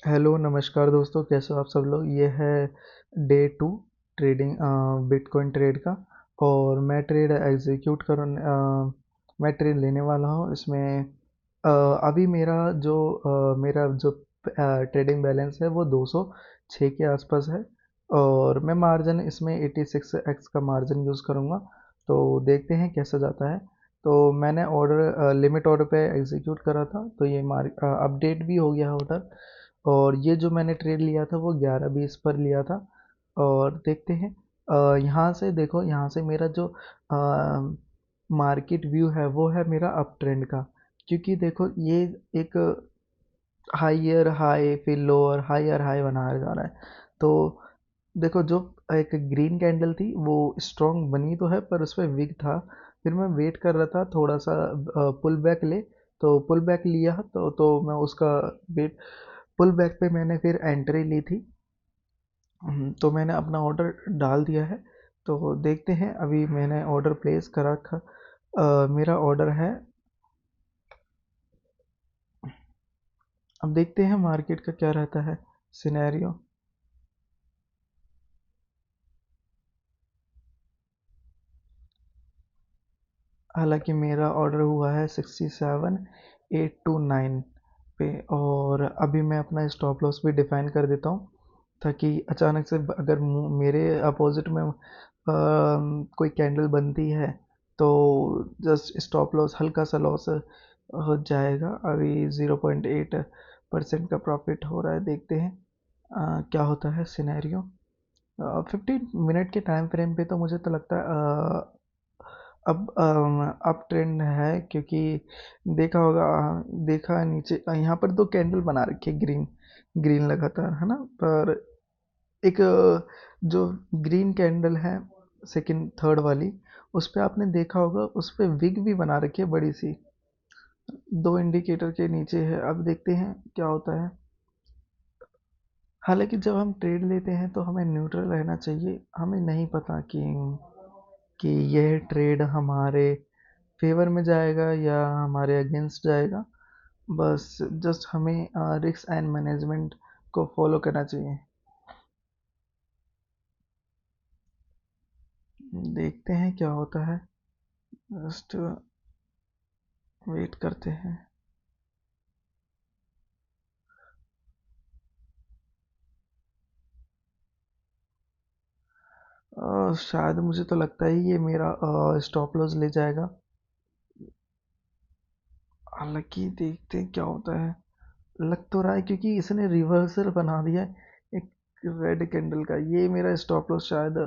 Hello नमस्कार दोस्तों, कैसे हो आप सब लोग। ये है day two trading bitcoin trade का। और मैं ट्रेड एग्जीक्यूट कर मैं ट्रेड लेने वाला हूँ इसमें। अभी मेरा जो ट्रेडिंग बैलेंस है वो 206 के आसपास है। और मैं मार्जिन इसमें 86x का मार्जिन यूज़ करूँगा। तो देखते हैं कैसा जाता है। तो मैंने ऑर्डर लिमिट ऑर्डर पे एग्जीक्यूट करा था, तो ये अपडेट भी हो गया ऑर्डर। और ये जो मैंने ट्रेड लिया था वो 11-20 पर लिया था। और देखते हैं। यहाँ से देखो, यहाँ से मेरा जो मार्केट व्यू है वो है मेरा अप ट्रेंड का। क्योंकि देखो ये एक हाईयर हाई फिर लोअर हाईयर हाई बनाया जा रहा है। तो देखो, जो एक ग्रीन कैंडल थी वो स्ट्रॉन्ग बनी तो है पर उस पर विग था। फिर मैं वेट कर रहा था थोड़ा सा पुल बैक ले। तो पुल बैक लिया तो मैं उसका वेट पुल बैक पे मैंने फिर एंट्री ली थी। तो मैंने अपना ऑर्डर डाल दिया है। तो देखते हैं, अभी मैंने ऑर्डर प्लेस करा था। मेरा ऑर्डर है। अब देखते हैं मार्केट का क्या रहता है सिनेरियो। हालांकि मेरा ऑर्डर हुआ है 67,829 पे। और अभी मैं अपना स्टॉप लॉस भी डिफाइन कर देता हूँ, ताकि अचानक से अगर मेरे अपोजिट में कोई कैंडल बनती है तो जस्ट स्टॉप लॉस हल्का सा लॉस हो जाएगा। अभी 0.8% का प्रॉफिट हो रहा है। देखते हैं क्या होता है सिनेरियो। 15 मिनट के टाइम फ्रेम पे तो मुझे तो लगता है अब अप ट्रेंड है। क्योंकि देखा होगा, देखा है नीचे यहाँ पर दो कैंडल बना रखी है, ग्रीन ग्रीन लगातार है ना। पर एक जो ग्रीन कैंडल है सेकंड थर्ड वाली, उस पे आपने देखा होगा उस पे विग भी बना रखी है बड़ी सी, दो इंडिकेटर के नीचे है। अब देखते हैं क्या होता है। हालांकि जब हम ट्रेड लेते हैं तो हमें न्यूट्रल रहना चाहिए। हमें नहीं पता कि यह ट्रेड हमारे फेवर में जाएगा या हमारे अगेंस्ट जाएगा। बस जस्ट हमें रिस्क एंड मैनेजमेंट को फॉलो करना चाहिए। देखते हैं क्या होता है। जस्ट वेट करते हैं। शायद मुझे तो लगता है ये मेरा स्टॉप लॉस ले जाएगा। हालांकि देखते हैं क्या होता है। लग तो रहा है क्योंकि इसने रिवर्सल बना दिया है एक रेड कैंडल का। ये मेरा स्टॉप लॉस शायद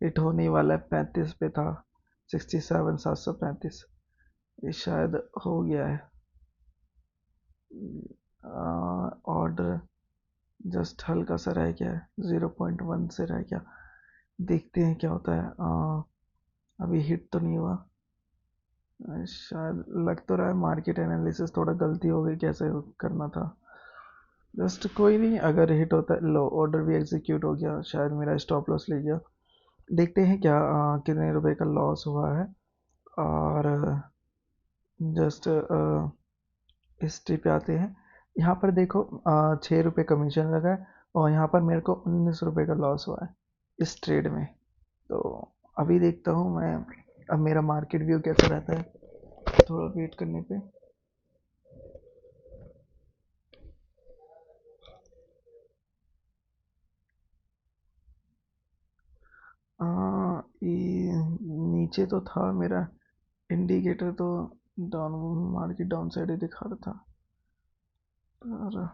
हिट होने वाला है। 35 पे था, 67,735। ये शायद हो गया है। ऑर्डर जस्ट हल्का सा रह गया है, 0.1 से रह गया। देखते हैं क्या होता है। अभी हिट तो नहीं हुआ। शायद लग तो रहा है मार्केट एनालिसिस थोड़ा गलती हो गई, कैसे करना था। जस्ट कोई नहीं, अगर हिट होता है लो, ऑर्डर भी एग्जीक्यूट हो गया, शायद मेरा स्टॉप लॉस ले गया। देखते हैं क्या कितने रुपए का लॉस हुआ है। और जस्ट हिस्ट्री पे आते हैं। यहाँ पर देखो 6 रुपये कमीशन लगा है और यहाँ पर मेरे को 19 रुपये का लॉस हुआ है इस ट्रेड में। तो अभी देखता हूँ मैं अब मेरा मार्केट व्यू कैसा रहता है थोड़ा वेट करने पे। ये नीचे तो था मेरा इंडिकेटर, तो डाउन मार्केट डाउन साइड ही दिखा रहा था। और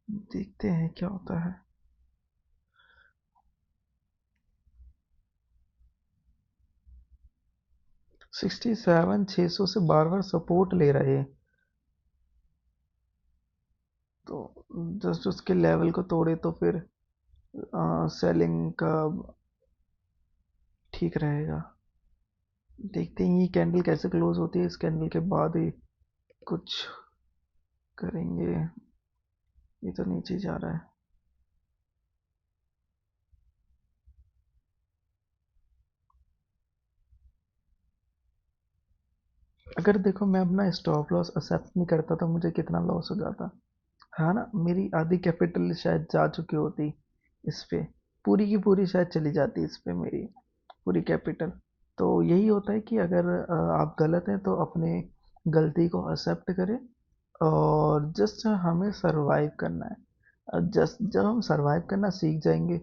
देखते हैं क्या होता है। 67,600 से बार बार सपोर्ट ले रहे हैं। तो जस्ट उसके लेवल को तोड़े तो फिर सेलिंग का ठीक रहेगा। देखते हैं ये कैंडल कैसे क्लोज होती है, इस कैंडल के बाद ही कुछ करेंगे। ये तो नीचे जा रहा है। अगर देखो मैं अपना स्टॉप लॉस एक्सेप्ट नहीं करता तो मुझे कितना लॉस हो जाता। हाँ ना, मेरी आधी कैपिटल शायद जा चुकी होती इस पे, पूरी की पूरी शायद चली जाती इस पे मेरी पूरी कैपिटल। तो यही होता है कि अगर आप गलत हैं तो अपने गलती को एक्सेप्ट करें और जस्ट हमें सरवाइव करना है। जस्ट जब हम सरवाइव करना सीख जाएंगे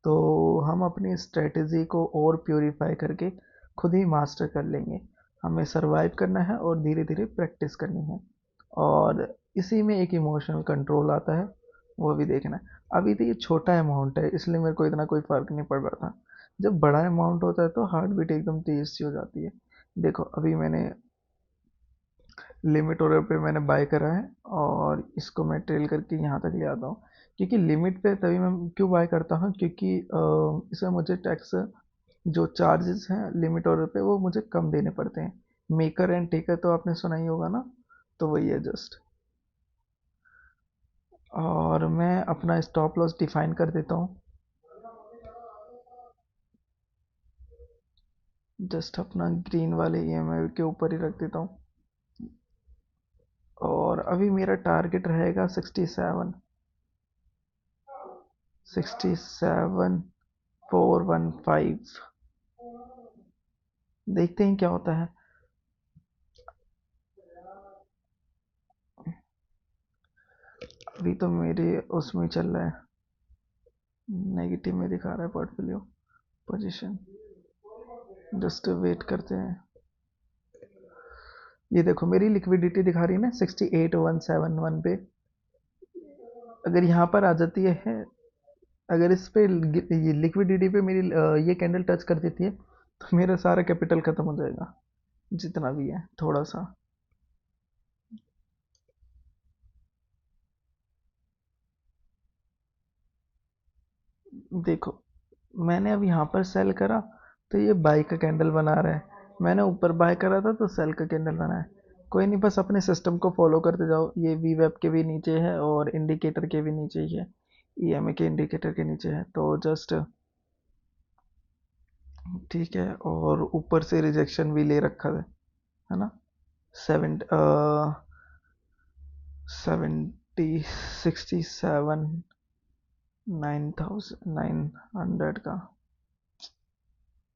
तो हम अपनी स्ट्रेटजी को और प्योरीफाई करके खुद ही मास्टर कर लेंगे। हमें सरवाइव करना है और धीरे धीरे प्रैक्टिस करनी है, और इसी में एक इमोशनल कंट्रोल आता है, वो भी देखना है। अभी तो ये छोटा अमाउंट है इसलिए मेरे को इतना कोई फ़र्क नहीं पड़ रहा था। जब बड़ा अमाउंट होता है तो हार्ट बीट एकदम तेज़ सी हो जाती है। देखो अभी मैंने लिमिट ऑर्डर पे मैंने बाय करा है और इसको मैं ट्रेल करके यहाँ तक ले आता हूँ, क्योंकि लिमिट पे तभी मैं क्यों बाय करता हूँ, क्योंकि इसमें मुझे टैक्स जो चार्जेस हैं लिमिट ऑर्डर पे वो मुझे कम देने पड़ते हैं। मेकर एंड टेकर तो आपने सुना ही होगा ना, तो वही है जस्ट। और मैं अपना स्टॉप लॉस डिफाइन कर देता हूँ, जस्ट अपना ग्रीन वाले ईएमआई के ऊपर ही रख देता हूँ। और अभी मेरा टारगेट रहेगा 67 415। देखते हैं क्या होता है। अभी तो मेरे उसमें चल रहा है, नेगेटिव में दिखा रहा है पोर्टफोलियो पोजीशन। जस्ट वेट करते हैं। ये देखो मेरी लिक्विडिटी दिखा रही है ना 68,171 पे। अगर यहाँ पर आ जाती है, अगर इस पे ये लिक्विडिटी पे मेरी ये कैंडल टच कर देती है तो मेरा सारा कैपिटल खत्म हो जाएगा, जितना भी है थोड़ा सा। देखो मैंने अब यहाँ पर सेल करा तो ये बाई का कैंडल बना रहा है, मैंने ऊपर बाय करा था तो सेल का कैंडल बना है। कोई नहीं, बस अपने सिस्टम को फॉलो करते जाओ। ये वी वेब के भी नीचे है और इंडिकेटर के भी नीचे ही है, ईएमए के इंडिकेटर के नीचे है, तो जस्ट ठीक है। और ऊपर से रिजेक्शन भी ले रखा है ना। सेवन 67 9,900 का।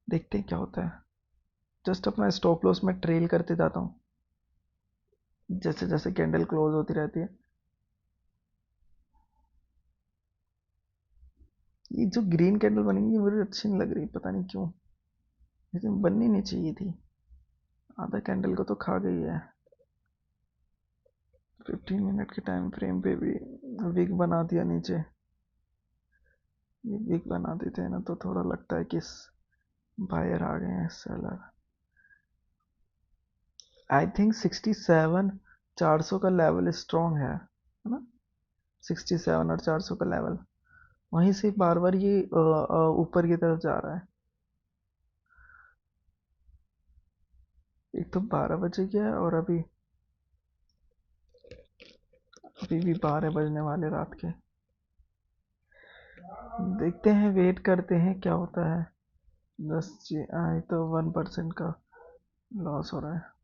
देखते हैं क्या होता है। जस्ट अपना स्टॉप लॉस में ट्रेल करते जाता हूँ जैसे जैसे कैंडल क्लोज होती रहती है। ये जो ग्रीन कैंडल बनेगी ये मुझे अच्छी नहीं लग रही, पता नहीं क्यों, लेकिन बननी नहीं चाहिए थी। आधा कैंडल को तो खा गई है। 15 मिनट के टाइम फ्रेम पे भी विग बना दिया नीचे। ये विग बना देते हैं ना तो थोड़ा लगता है कि बायर आ गए हैं, सेलर। आई थिंक 67 400 का लेवल स्ट्रॉन्ग है ना। 67 और 400 का लेवल, वहीं से बार बार ये ऊपर की तरफ जा रहा है। एक तो 12 बजे गया है और अभी अभी भी 12 बजने वाले रात के। देखते हैं, वेट करते हैं क्या होता है। 10 जी आए तो 1% का लॉस हो रहा है।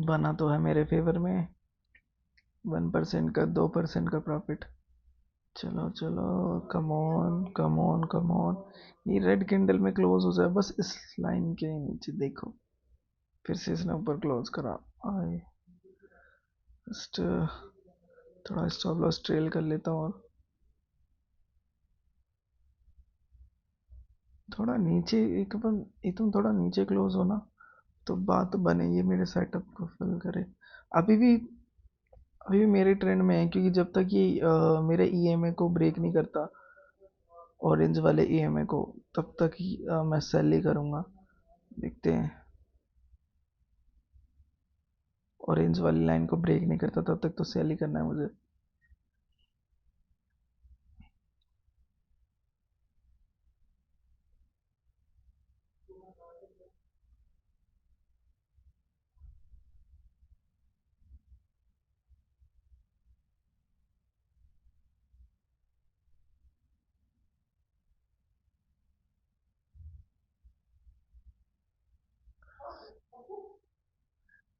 बना तो है मेरे फेवर में, 1% का 2% का प्रॉफिट। चलो चलो, come on come on come on, ये रेड कैंडल में क्लोज हो जाए बस इस लाइन के नीचे। देखो फिर से इसने ऊपर क्लोज करा। आए जस्ट थोड़ा स्टॉप लॉस ट्रेल कर लेता हूँ और थोड़ा नीचे एकदम थोड़ा नीचे क्लोज होना तो बात बने, ये मेरे सेटअप को फिल करे। अभी भी अभी भी मेरे ट्रेंड में है, क्योंकि जब तक ये मेरे ईएमए को ब्रेक नहीं करता, ऑरेंज वाले ईएमए को, तब तक ही मैं सेल ही करूँगा। देखते हैं। ऑरेंज वाली लाइन को ब्रेक नहीं करता तब तक तो सेल ही करना है मुझे।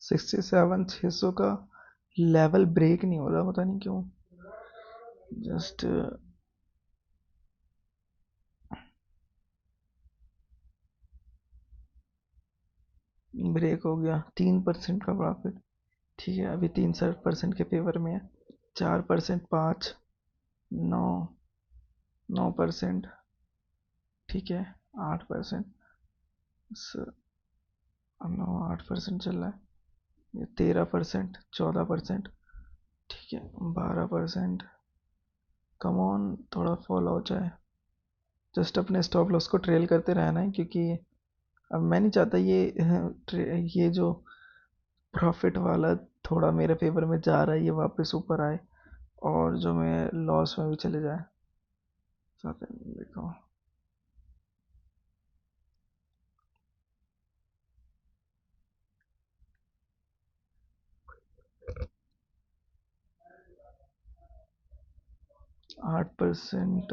67 600 का लेवल ब्रेक नहीं हो रहा, पता नहीं क्यों। जस्ट ब्रेक हो गया, 3% का प्रॉफिट। ठीक है, अभी 3% के फेवर में है। 4%, 5, 9, 9%। ठीक है, 8%। 9, 8% चल रहा है। ये 13%, 14%। ठीक है, 12%। कम ऑन, थोड़ा फॉल हो जाए। जस्ट अपने स्टॉप लॉस को ट्रेल करते रहना है, क्योंकि अब मैं नहीं चाहता ये जो प्रॉफिट वाला थोड़ा मेरे फेवर में जा रहा है, ये वापस ऊपर आए और जो मैं लॉस में भी चले जाए। साथ में देखो, 8%।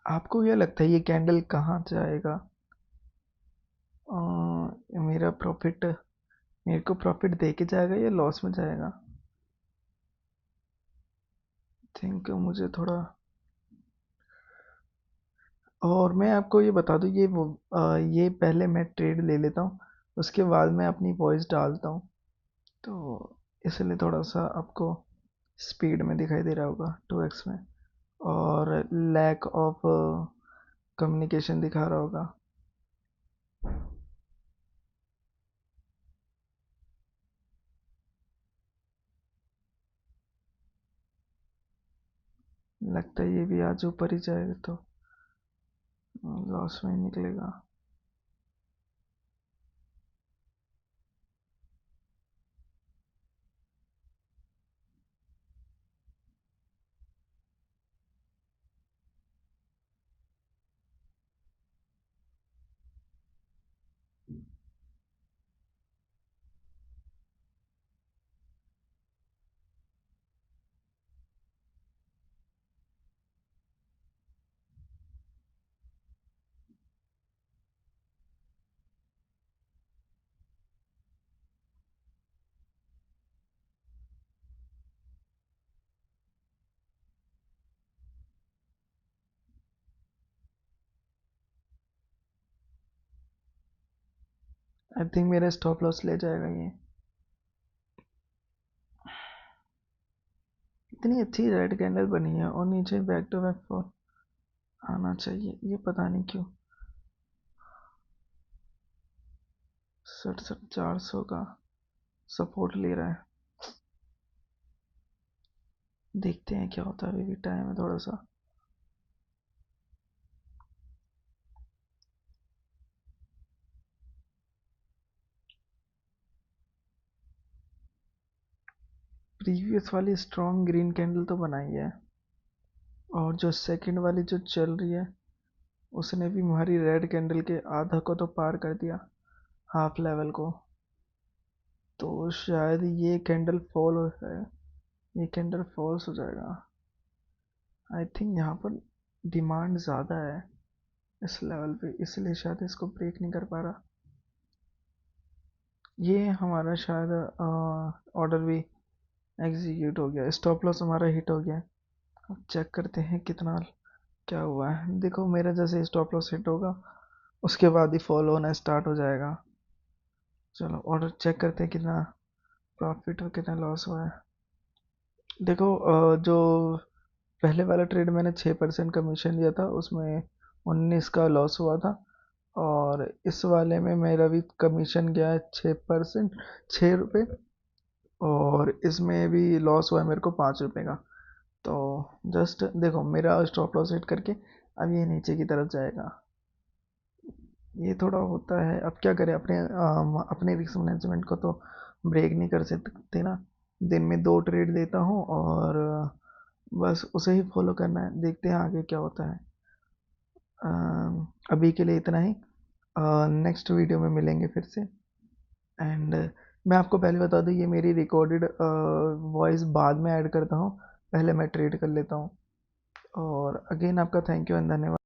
आपको क्या लगता है ये कैंडल कहाँ जाएगा? मेरा प्रॉफिट, मेरे को प्रॉफिट दे के जाएगा या लॉस में जाएगा? थिंक मुझे थोड़ा, और मैं आपको ये बता दूं, ये पहले मैं ट्रेड ले लेता हूँ, उसके बाद मैं अपनी वॉइस डालता हूँ, तो इसलिए थोड़ा सा आपको स्पीड में दिखाई दे रहा होगा, 2x में, और लैक ऑफ कम्युनिकेशन दिखा रहा होगा। लगता है ये भी आज ऊपर ही जाएगा तो लॉस में ही निकलेगा। आई थिंक मेरा स्टॉप लॉस ले जाएगा ये। इतनी अच्छी रेड कैंडल बनी है और नीचे बैक टू बैक फॉल आना चाहिए, ये पता नहीं क्यों। 67 400 का सपोर्ट ले रहा है। देखते हैं क्या होता है, अभी भी टाइम है थोड़ा सा। प्रीवियस वाली स्ट्रॉन्ग ग्रीन कैंडल तो बनाई है, और जो सेकंड वाली जो चल रही है उसने भी हमारी रेड कैंडल के आधा को तो पार कर दिया, हाफ लेवल को। तो शायद ये कैंडल फॉल हो जाए, ये कैंडल फॉल्स हो जाएगा। आई थिंक यहाँ पर डिमांड ज़्यादा है इस लेवल पे, इसलिए शायद इसको ब्रेक नहीं कर पा रहा। ये हमारा शायद ऑर्डर भी एग्जीक्यूट हो गया, स्टॉप लॉस हमारा हिट हो गया। अब चेक करते हैं कितना क्या हुआ है। देखो, मेरा जैसे स्टॉप लॉस हिट होगा उसके बाद ही फॉलो होना स्टार्ट हो जाएगा। चलो ऑर्डर चेक करते हैं कितना प्रॉफिट और कितना लॉस हुआ है। देखो जो पहले वाला ट्रेड मैंने 6% कमीशन दिया था, उसमें 19 का लॉस हुआ था। और इस वाले में मेरा भी कमीशन गया है 6%, 6 रुपये। और इसमें भी लॉस हुआ है मेरे को 5 रुपये का। तो जस्ट देखो मेरा स्टॉप लॉस हिट करके अब ये नीचे की तरफ जाएगा। ये थोड़ा होता है, अब क्या करें, अपने रिस्क मैनेजमेंट को तो ब्रेक नहीं कर सकते ना। दिन में 2 ट्रेड देता हूँ और बस उसे ही फॉलो करना है, देखते हैं आगे क्या होता है। अभी के लिए इतना ही। नेक्स्ट वीडियो में मिलेंगे फिर से। एंड मैं आपको पहले बता दूँ, ये मेरी रिकॉर्डेड वॉइस बाद में ऐड करता हूँ, पहले मैं ट्रेड कर लेता हूँ। और अगेन आपका थैंक यू एंड धन्यवाद।